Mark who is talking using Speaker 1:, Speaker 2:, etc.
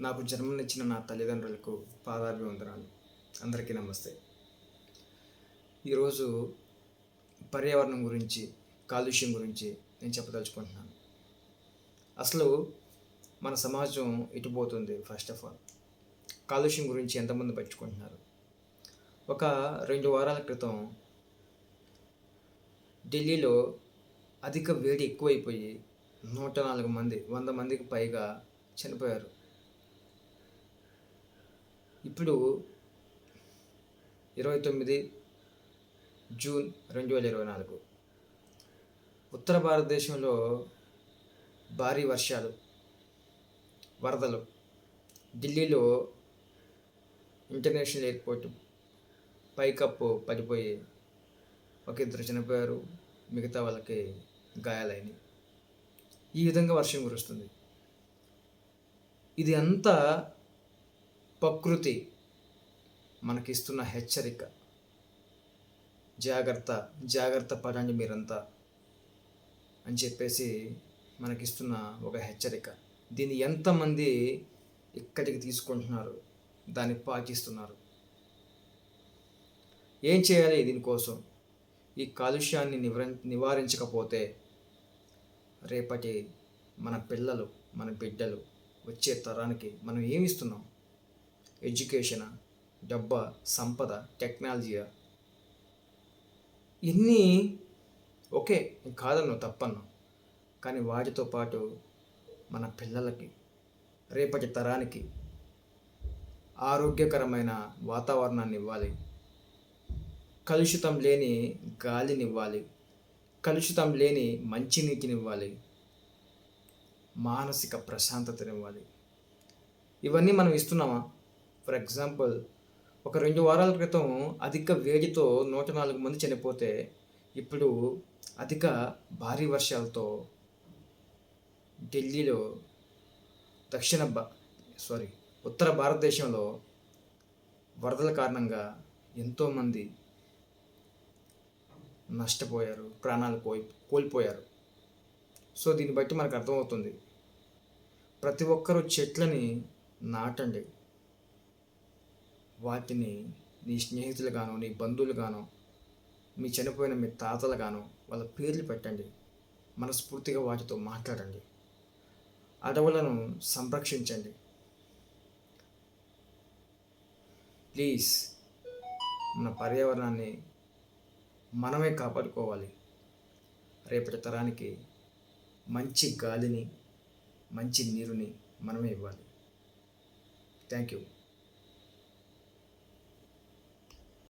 Speaker 1: నాకు జన్మనిచ్చిన నా తల్లిదండ్రులకు పాదాభివందనాలు. అందరికీ నమస్తే. ఈరోజు పర్యావరణం గురించి, కాలుష్యం గురించి నేను చెప్పదలుచుకుంటున్నాను. అసలు మన సమాజం ఎటుపోతుంది? ఫస్ట్ ఆఫ్ ఆల్ కాలుష్యం గురించి ఎంతమంది పట్టించుకుంటున్నారు? ఒక 2 వారాల క్రితం ఢిల్లీలో అధిక వేడి ఎక్కువైపోయి 104 మంది, 100 మందికి పైగా చనిపోయారు. ఇప్పుడు 29 జూన్ 2024 ఉత్తర భారతదేశంలో భారీ వర్షాలు, వరదలు. ఢిల్లీలో ఇంటర్నేషనల్ ఎయిర్పోర్ట్ పైకప్పు పడిపోయి ఒక 2 చనిపోయారు, మిగతా వాళ్ళకి గాయాలైనవి. ఈ విధంగా వర్షం కురుస్తుంది. ఇది అంతా ప్రకృతి మనకిస్తున్న హెచ్చరిక. జాగ్రత్త పడండి మీరంతా అని చెప్పేసి మనకిస్తున్న ఒక హెచ్చరిక. దీన్ని ఎంతమంది ఇక్కడికి తీసుకుంటున్నారు, దాన్ని పాటిస్తున్నారు? ఏం చేయాలి దీనికోసం? ఈ కాలుష్యాన్ని నివారించకపోతే రేపటి మన పిల్లలు, మన బిడ్డలు, వచ్చే తరానికి మనం ఏమి ఇస్తున్నాం? ఎడ్యుకేషనా, డబ్బా, సంపద, టెక్నాలజీయా? ఇన్ని ఓకే, కాదన్ను, తప్పన్ను. కానీ వాటితో పాటు మన పిల్లలకి, రేపటి తరానికి ఆరోగ్యకరమైన వాతావరణాన్ని ఇవ్వాలి, కలుషితం లేని గాలినివ్వాలి, కలుషితం లేని మంచినీటినివ్వాలి, మానసిక ప్రశాంతతనివ్వాలి. ఇవన్నీ మనం ఇస్తున్నామా? ఫర్ ఎగ్జాంపుల్, ఒక 2 వారాల క్రితం అధిక వేడితో 104 మంది చనిపోతే, ఇప్పుడు భారీ వర్షాలతో ఢిల్లీలో ఉత్తర భారతదేశంలో వరదల కారణంగా ఎంతోమంది నష్టపోయారు, ప్రాణాలు కోల్పోయారు. సో దీన్ని బట్టి మనకు అర్థమవుతుంది, ప్రతి ఒక్కరూ చెట్లని నాటండి. వాటిని నీ స్నేహితులుగానో, నీ బంధువులుగానో, మీ చనిపోయిన మీ తాతలుగానో వాళ్ళ పేర్లు పెట్టండి. మనస్ఫూర్తిగా వాటితో మాట్లాడండి. అడవులను సంరక్షించండి. ప్లీజ్, మన పర్యావరణాన్ని మనమే కాపాడుకోవాలి. రేపటి తరానికి మంచి గాలిని, మంచి నీరుని మనమే ఇవ్వాలి. Thank you.